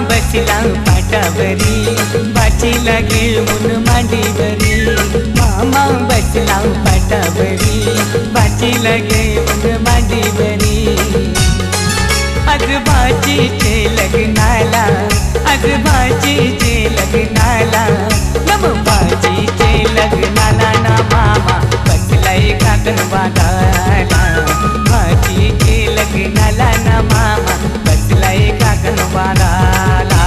बसला पाटावरी बाचीला घेऊन मांडीवरी मामा बसला पाटावरी बाचीला घेऊन मांडीवरी आजोबाचीचे लग्नाला आजोबाचीचे लग्नाला नमबाचीचे लग्नाला ना मामा बसलाय काकण बागाला बाचीचे लग्नाला ना मामा बसलाय काकण बागाला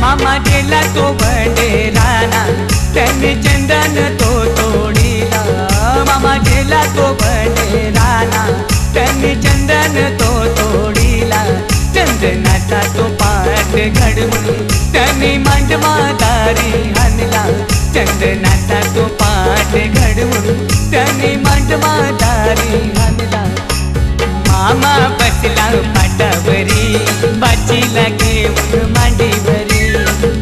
मामा गेला तो बंडेराना त्याने चंदन तो तोडीला मामा गेला तो बंडेराना त्याने चंदन तो मामा बसला पाटावरी बाचीला घेऊन मांडीवरी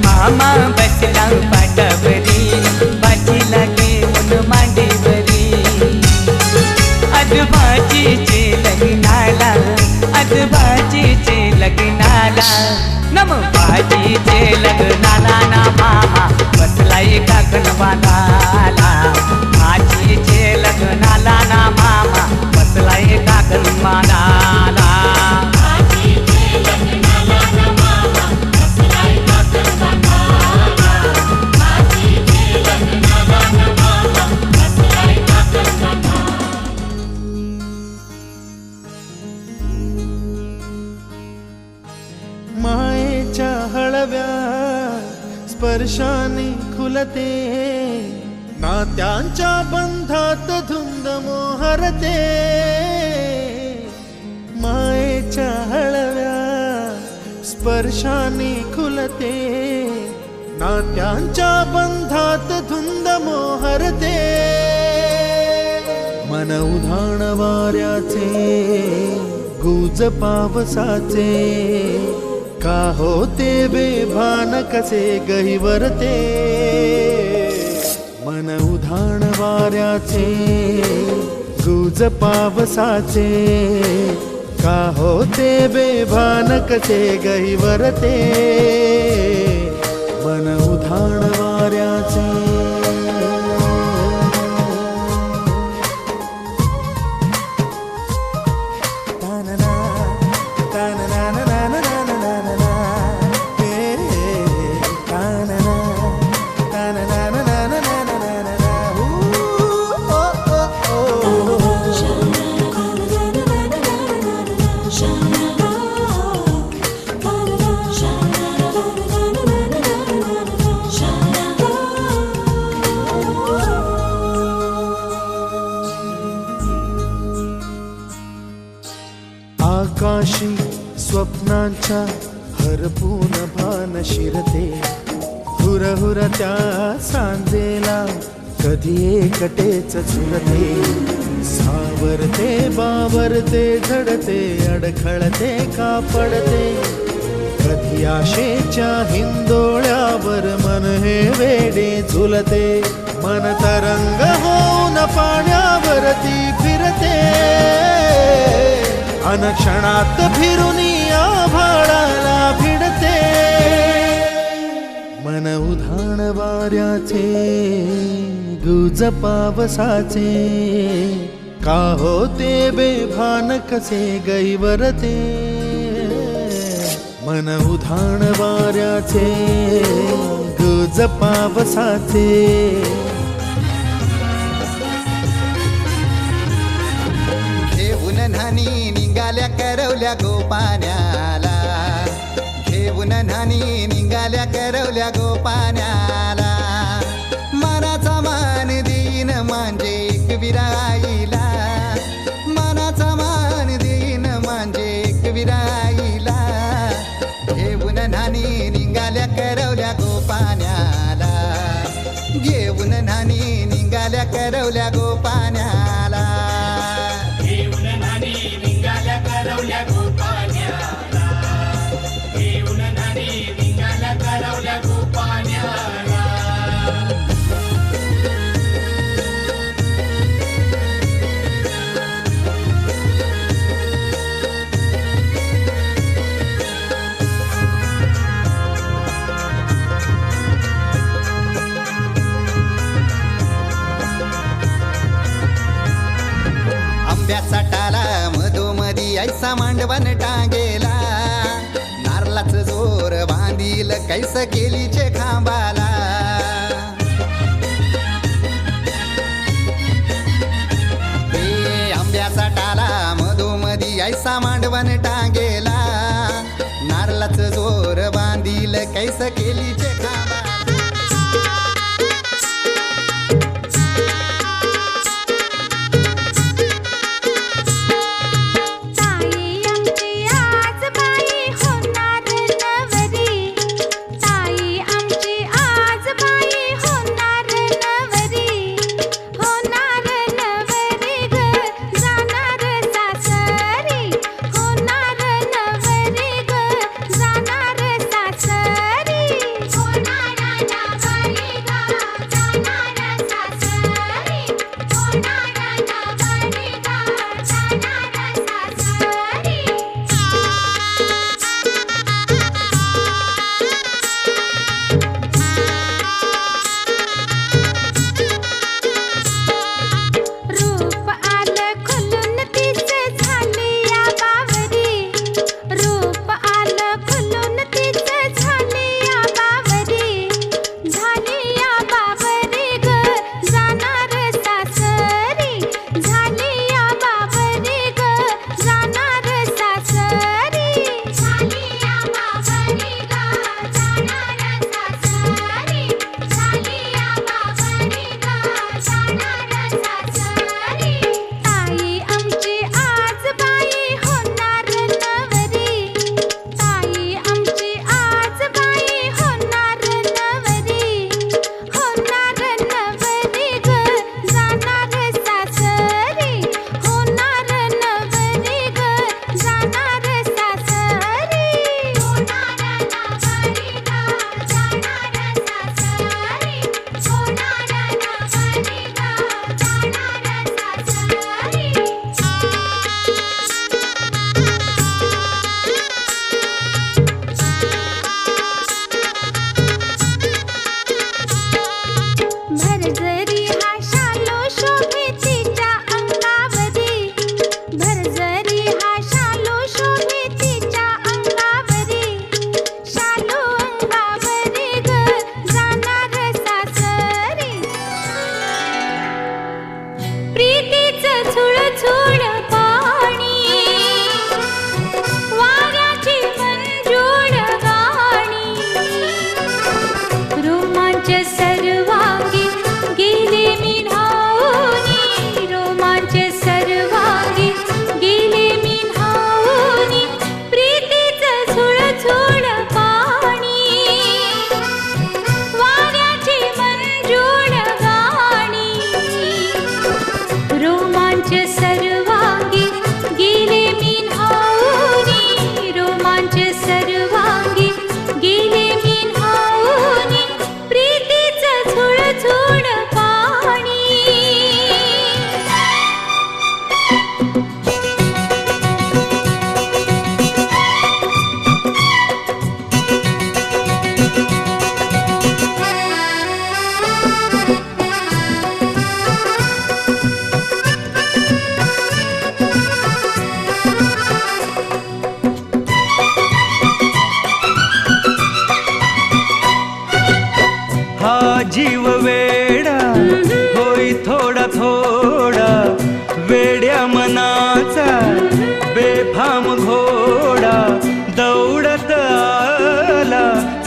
मामा बसला पाटावरी बाचीला घेऊन मांडीवरी आजोबाजीचे लग्नाला आजोबाजीचे लग्नाला नम बाजीचे लग्नाला ना मामा बसलाय काकण बांधाला आजीचे लग्नाला ना मामा बसलाय काकण बांधाला मायेच्या हळव्या स्पर्शाने खुलते नात्यांच्या बंधात धुंद मोहरते मायेच्या हळव्या स्पर्शाने खुलते नात्यांच्या बंधात धुंद मोहरते मन उधाण वाऱ्याचे गुज पावसाचे का होते बेभान कसे गहिवरते मन उधाण वाऱ्याचे गुज पावसाचे का होते बेभान कसे गहिवरते मन उधाण वाऱ्याचे आकाशी स्वप्नांच्या हरपून भान शिरते हुरहुर त्या सांजेला कधी एकटेच झुरते सावरते बावरते झडते अडखळते का पडते कधी आशेच्या हिंदोळ्यावर मन हे वेडे झुलते मन तरंग होऊन पाण्यावरती फिरते अनक्षणात फिरुनी आभाळाला भिडते मन उधाण वाऱ्याचे गुज पावसाचे का होते बेभान कसे गैवरते मन उधाण वाऱ्याचे गुज पावसाचे न्हाणी निघाल्या करवल्या गोपाण्याला घेऊन न्हाणी निघाल्या करवल्या गोपाण्याला मनाचा मान देईन म्हणजे एक विराईला मनाचा मान देईन म्हणजे एक विराईला घेऊन न्हाणी निघाल्या करवल्या गोपाण्याला घेऊन न्हाणी निघाल्या करवल्या गोपाण्याला आंब्याचा टाला मधोमधी ऐसा मांडवण टांगेला नारळाच जोर बांधील कैस केलीचे खांबाला आंब्याचा टाला मधोमधी ऐसा मांडवण टांगेला नारळाच जोर बांधील कैस केलीचे खांबाला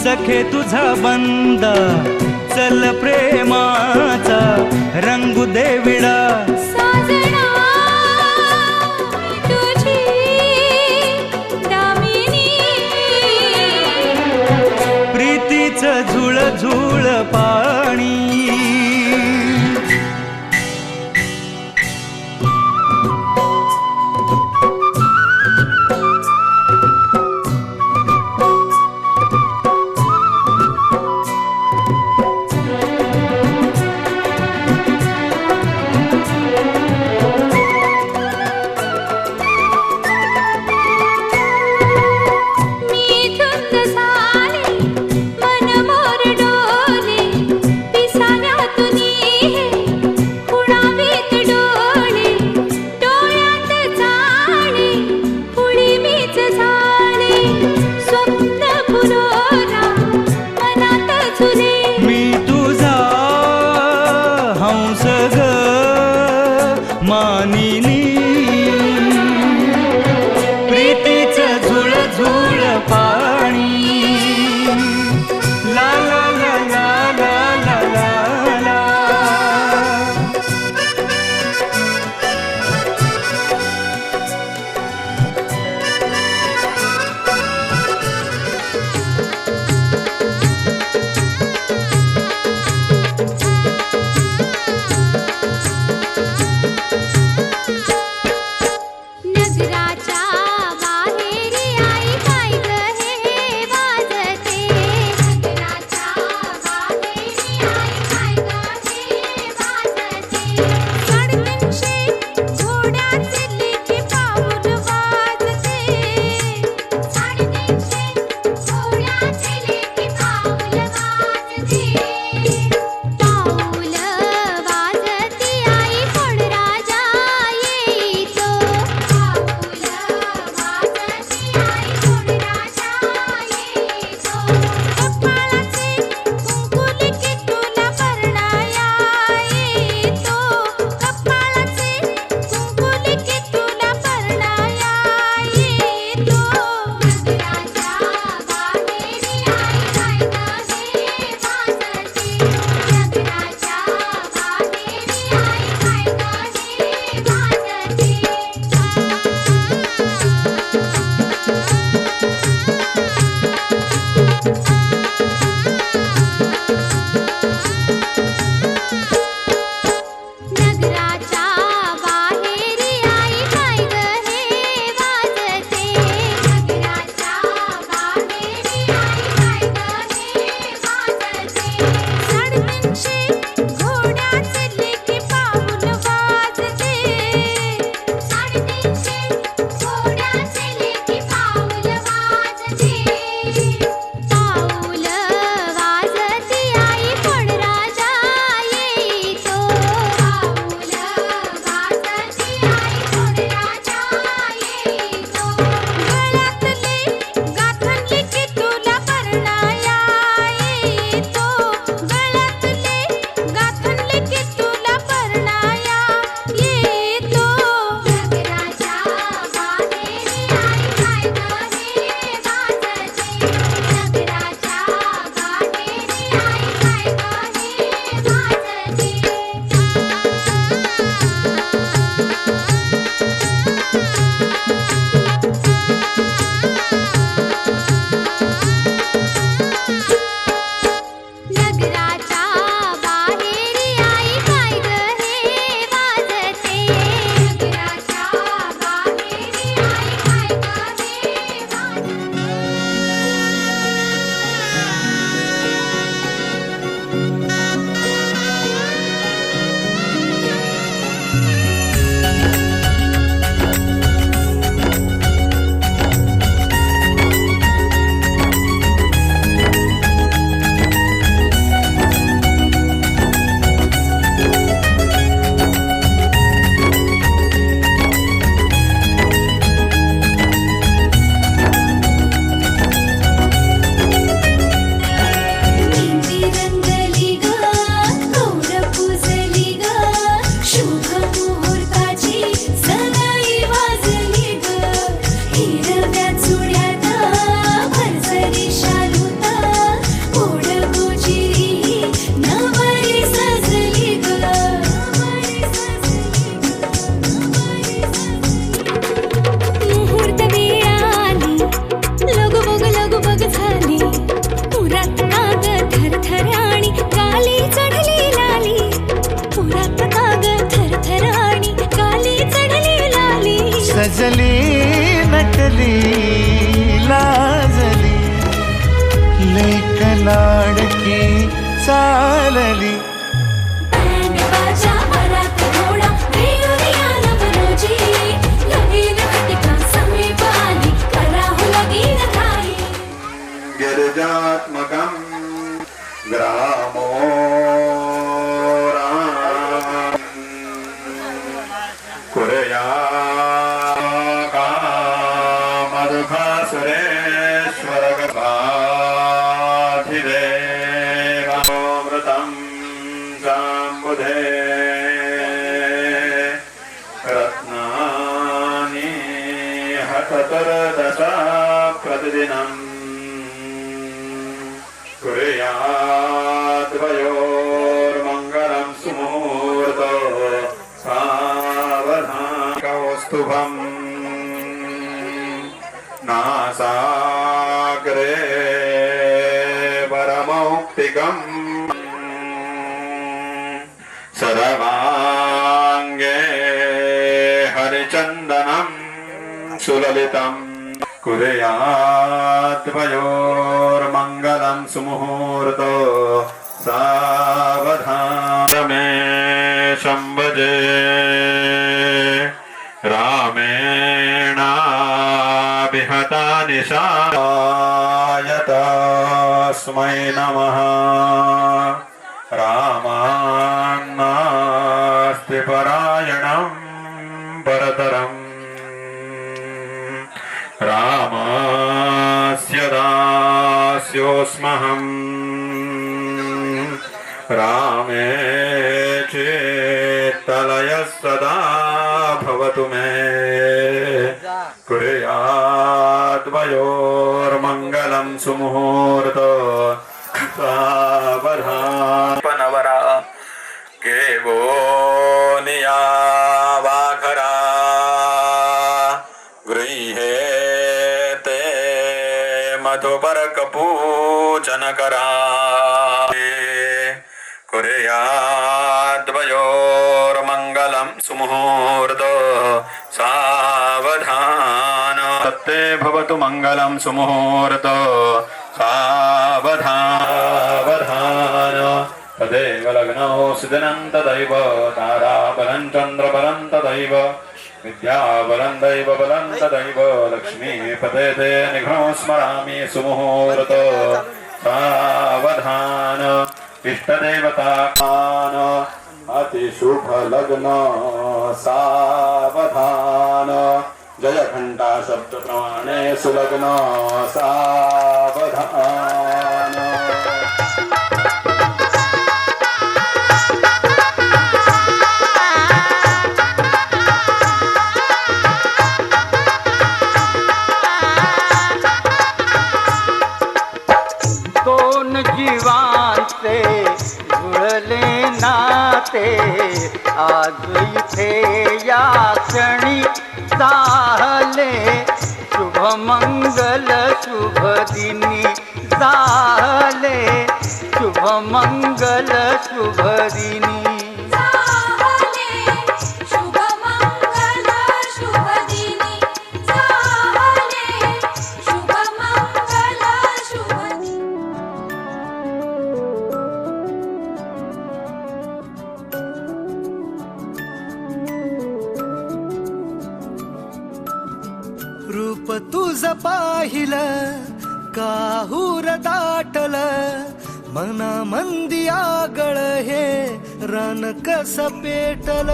सखे तुझा बंदा चल प्रेमाचा रंगू दे विडा साजना तुझी दामिनी प्रीतीचं झुळ झुळ पाणी मानिनी प्रीतीचं झुळ झुळ पाणी ला ला ला ला ला ला ला सुरेश्वरगभाधिदेवामृतं जाम्बुधे रत्नानि हततरदशा प्रतिदिनम् कुर्याद्वयोर्मङ्गलं सुमुहूर्तो सावधानकौस्तुभम् नासाग्रे वरमौक्तिकम् सर्वाङ्गे हरिचन्दनं सुललितम् कुर्याद्वयोर्मङ्गलं सुमुहूर्तो सावधानमे शम्भजे रामेणाभिहता निशायतस्मै नमः रामान्नास्ति परायणं परतरम् रामस्य दास्योऽस्महम् रामे चेत्तलयः सदा भवतु मे कुर्याद्वयोर्मङ्गलं सुमुहूर्तो सावधानपनवरा गेवो नियावाघरा गृह्येते मधुपर्कपूजनकरा कुर्याद्वयोर्मङ्गलं सुमुहूर्तो सावधान तत्ते भवतु मङ्गलं सुमुहूर्तो सावधान तदेव लग्नौ सिद्धनं तदैव ताराबलं चन्द्रबलं तदैव विद्याबलं दैवबलं तदैव लक्ष्मीपते ते निघ्नो स्मरामि सुमुहूर्तो सावधान इष्टदेवतान अतिशुभ लग्न सावधान जय घंटा शब्द प्रमाणे सुलग्न सावधान दोन जीवांचे जुळले नाते आज इथे या क्षणी झाले शुभ मंगल शुभ दिनी झाले शुभ मंगल शुभ दिनी रूप तुझ पाहिलं काहूर दाटल मना मंदी आगळ हे रान कस पेटल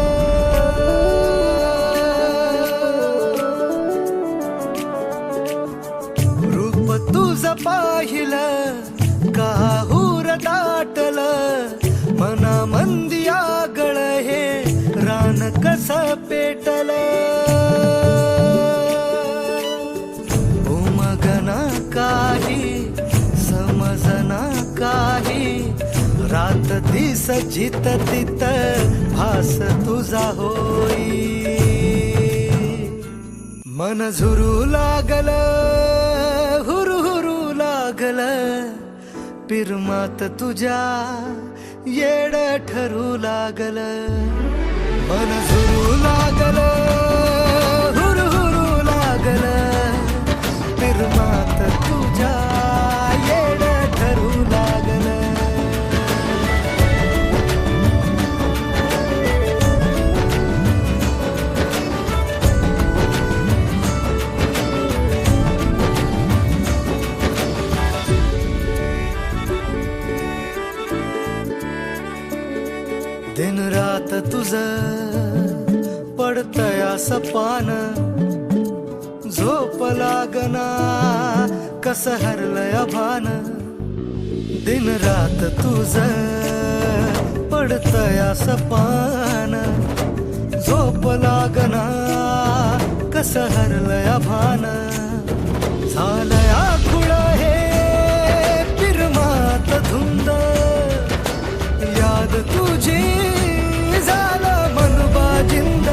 रूप तुझ पाहिलं काहूर दाटल मना मंदी आगळ हे रान कस पेटल काही समजना काही रात दिस जित तित भास तुझा होई मन झुरू लागल हुरू हुरू लागल पिरमात तुझ्या येड ठरू लागल मन झुरू लागल हुरू हुरू लागल पिरमात तुझ्या येड ठरू लागल दिन रात तुझ पडतया सपान झोप झोप लागना कस हरलय भान दिन रात तुझ पडतया सपान झोप लागना कस हरलय भान झालया खुळ हे पिरमात धुंद याद तुझी झालं मनबा जिंद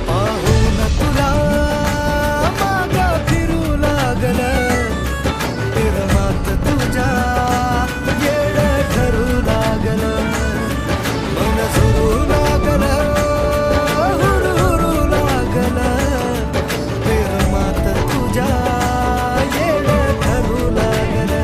पाहून तुला माग फिरू लागलं पिरमात तुझ्या येड ठरू लागलं मन सुरू लागलं हुरू लागलं पिरमात तुझ्या येड ठरू लागलं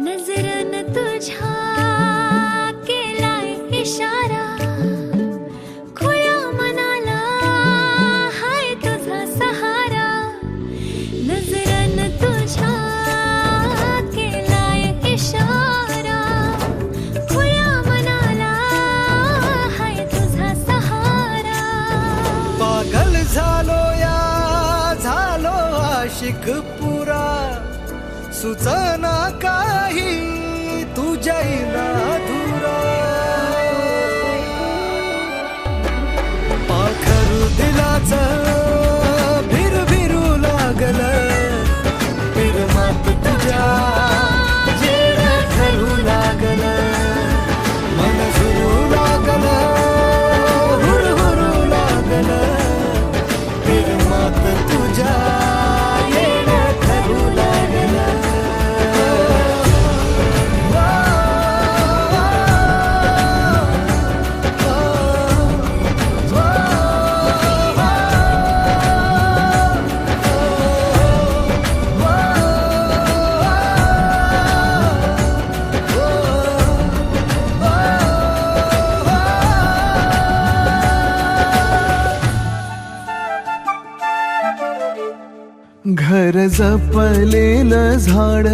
नजरन तुझ्या केलाय इशारा खुळ्या मनाला हाय तुझा सहारा नजरन तुझ्या केलाय इशारा खुळ्या मनाला हाय तुझा सहारा पागल झालो आशिक पुरा सुचना काही तुझ्या धुरा पाखरू दिलाचं भिरू लागलं पिरमात तुझ्या जेड ठरू लागलं मन सुरू लागलं हुरू लागलं पिरमात तुझ्या येड ठरू लागलं घर जपलेलं झाड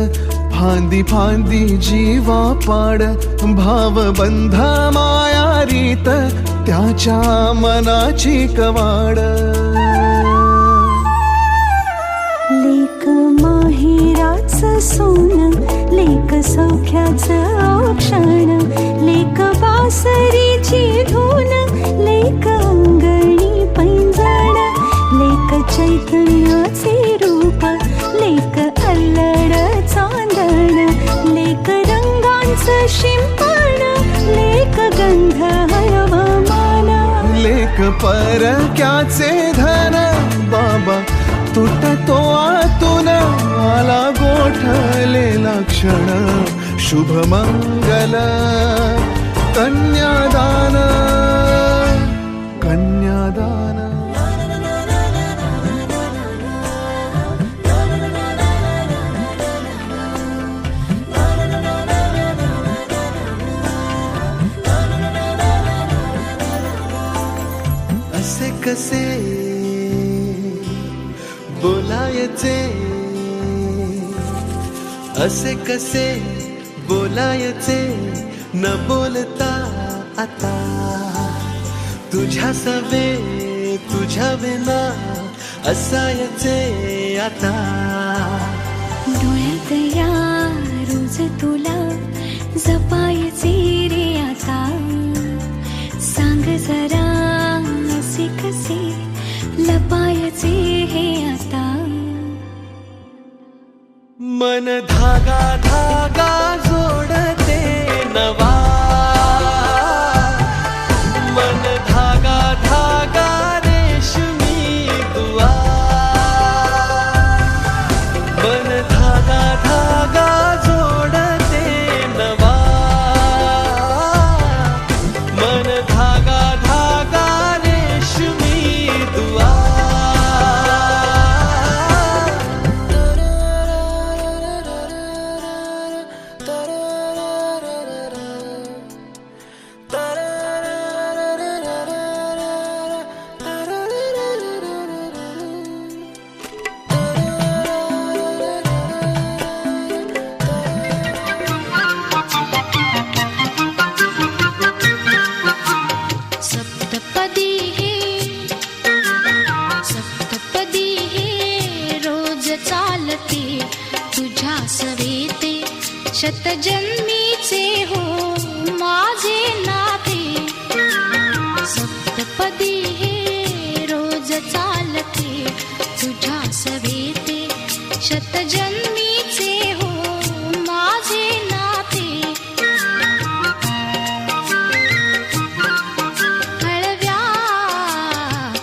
फांदी फांदी जीवा पाड भावबंध माया रीत त्याच्या मनाची कवाड लेक माहेराचं सोन लेक सौख्याचं औक्षण लेक बासरीची धून लेक अंगणी पैंजण लेक चैतन्याचे रूप लेक अल्लड चांदण लेक रंगांचं शिंपण लेक गंध हवामान लेक परक्याचे धन बाबा तुटतो आतून आला गोठलेला क्षण शुभमंगल कन्यादान कन्यादान असे कसे बोलायचे असे कसे बोलायचे न बोलता आता तुझ्या सवे तुझ्या विना असायचे आता डोळ्यात या रोज तुला जपायचे रे आता सांग जरा असे कसे लपायचे हे आता मन धागा धागा जोडते नवा मन धागा धागा रेशमी दुआ मन धागा धागा जोडते नवा मन धागा धागा रेशमी दुआ शतजन्मीचे हो माझे नाते, सप्तपदी हे रोज चालते तुझ्या सवेते. शतजन्मीचे हो माझे नाते, हळव्या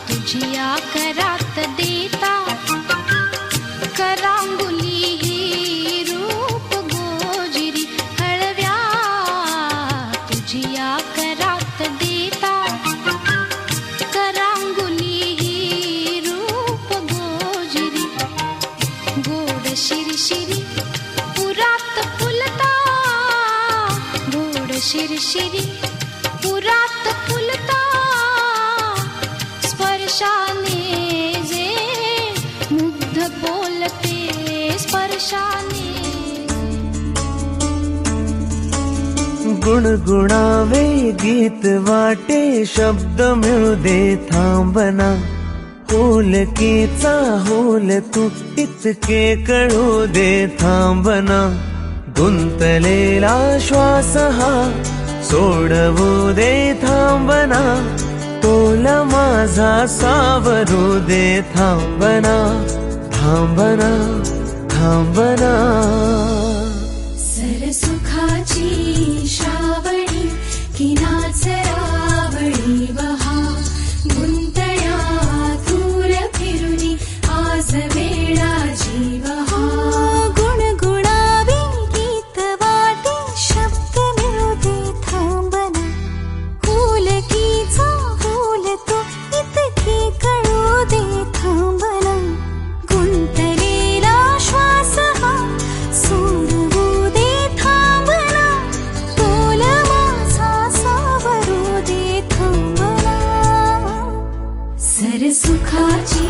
तुझिया करात देता करांगुली ही रूप गोजिरी. हळव्या तुझिया करात देता करांगुली ही रूप गोजिरी. गोड शिरशिरी पुरात फुलता, गोड शिरशिरी पुरात फुलता, स्पर्शाने जे मुग्ध बोलते स्पर्शाने. गुणगुणावे गीत वाटे शब्द मिळू दे थांबना. होलकीचा होल तू इतके कळू दे थांबना. गुंतलेला श्वास हा सोडवू दे थांबना. तोल माझा सावरू दे थांबना. थांबना थांबना. सरसुखाची श्रावणी की नाचरावळी वहा, गुंतया दूर फिरुनी आज वेळा जीवहा. गुणगुणावे गीत वाटे शब्द मिळू दे थांबना. होलकीचा होल तो इतके कळू दे थांबना. गुंतलेला श्वास हा सोडवू दे थांबना. तोल माझा सावरू दे थांबना. सरसुखाची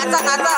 नाचा नाचा